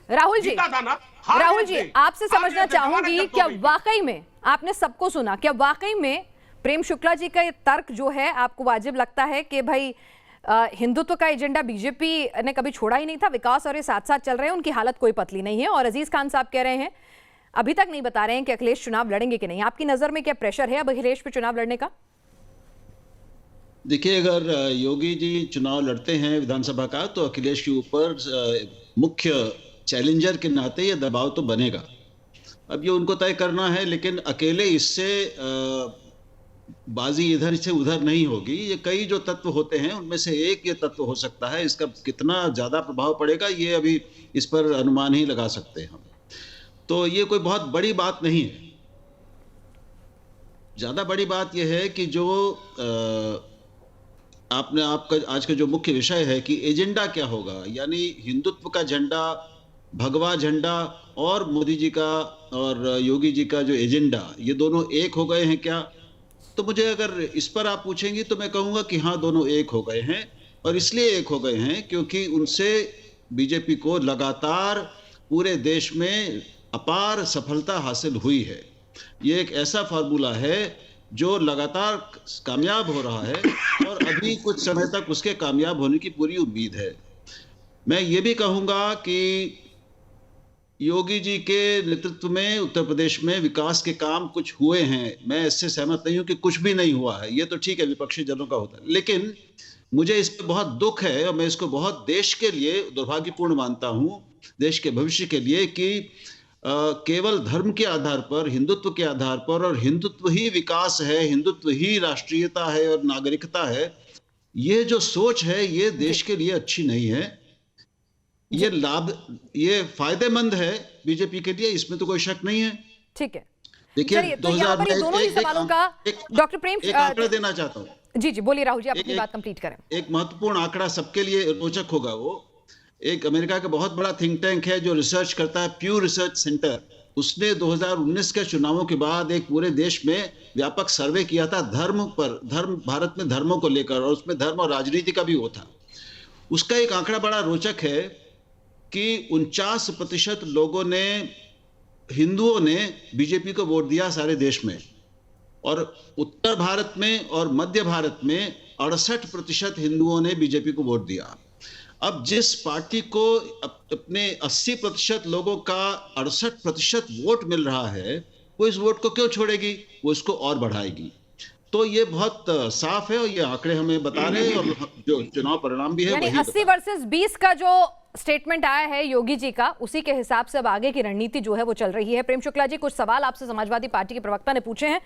राहुल जी, जीता था ना, राहुल जी, आपसे समझना चाहूंगी, क्या वाकई में आपने सबको सुना? क्या वाकई में प्रेम शुक्ला जी का ये तर्क जो है आपको वाजिब लगता है कि भाई हिंदुत्व का एजेंडा बीजेपी ने कभी छोड़ा ही नहीं था, विकास और ये साथ साथ चल रहे हैं, उनकी हालत कोई पतली नहीं है? और अजीज खान साहब कह रहे हैं, अभी तक नहीं बता रहे हैं कि अखिलेश चुनाव लड़ेंगे कि नहीं। आपकी नजर में क्या प्रेशर है अब अखिलेश पे चुनाव लड़ने का? देखिए, अगर योगी जी चुनाव लड़ते हैं विधानसभा का, तो अखिलेश के ऊपर मुख्य चैलेंजर के नाते ये दबाव तो बनेगा। अब ये उनको तय करना है, लेकिन अकेले इससे बाजी इधर से उधर नहीं होगी। ये कई जो तत्व होते हैं उनमें से एक ये तत्व हो सकता है। इसका कितना ज्यादा प्रभाव पड़ेगा ये अभी इस पर अनुमान ही लगा सकते हैं हम। तो ये कोई बहुत बड़ी बात नहीं है। ज्यादा बड़ी बात यह है कि जो आपका आज का जो मुख्य विषय है कि एजेंडा क्या होगा, यानी हिंदुत्व का झंडा, भगवा झंडा और मोदी जी का और योगी जी का जो एजेंडा, ये दोनों एक हो गए हैं क्या? तो मुझे अगर इस पर आप पूछेंगी तो मैं कहूंगा कि हाँ, दोनों एक हो गए हैं। और इसलिए एक हो गए हैं क्योंकि उनसे बीजेपी को लगातार पूरे देश में अपार सफलता हासिल हुई है। ये एक ऐसा फार्मूला है जो लगातार कामयाब हो रहा है और अभी कुछ समय तक उसके कामयाब होने की पूरी उम्मीद है। मैं ये भी कहूंगा कि योगी जी के नेतृत्व में उत्तर प्रदेश में विकास के काम कुछ हुए हैं। मैं इससे सहमत नहीं हूं कि कुछ भी नहीं हुआ है, ये तो ठीक है, विपक्षी दलों का होता है, लेकिन मुझे इस पर बहुत दुख है और मैं इसको बहुत देश के लिए दुर्भाग्यपूर्ण मानता हूं, देश के भविष्य के लिए, कि केवल धर्म के आधार पर, हिंदुत्व के आधार पर, और हिंदुत्व ही विकास है, हिंदुत्व ही राष्ट्रीयता है और नागरिकता है, ये जो सोच है ये देश के लिए अच्छी नहीं है। ये फायदेमंद है बीजेपी के लिए, इसमें तो कोई शक नहीं है। ठीक है, देखिए, तो यहाँ पर ये दोनों ही सवालों का डॉक्टर प्रेम एक आंकड़ा देना चाहता हूँ। जी बोलिए राहुल जी, आप अपनी बात कंप्लीट करें। एक महत्वपूर्ण आंकड़ा सबके लिए रोचक होगा। वो एक अमेरिका का बहुत बड़ा थिंक टैंक है जो रिसर्च करता है, प्यू रिसर्च सेंटर। उसने 2019 के चुनावों के बाद एक पूरे देश में व्यापक सर्वे किया था धर्म पर, भारत में धर्मों को लेकर, और उसमें धर्म और राजनीति का भी वो था। उसका एक आंकड़ा बड़ा रोचक है कि 49% लोगों ने, हिंदुओं ने बीजेपी को वोट दिया सारे देश में, और उत्तर भारत में और मध्य भारत में 68% हिंदुओं ने बीजेपी को वोट दिया। अब जिस पार्टी को अपने 80% लोगों का 68% वोट मिल रहा है, वो इस वोट को क्यों छोड़ेगी? वो इसको और बढ़ाएगी। तो ये बहुत साफ है और ये आंकड़े हमें बता रहे हैं, और जो चुनाव परिणाम भी है यानी वही 80 वर्सेस 20 का जो स्टेटमेंट आया है योगी जी का, उसी के हिसाब से अब आगे की रणनीति जो है वो चल रही है। प्रेम शुक्ला जी, कुछ सवाल आपसे समाजवादी पार्टी के प्रवक्ता ने पूछे हैं,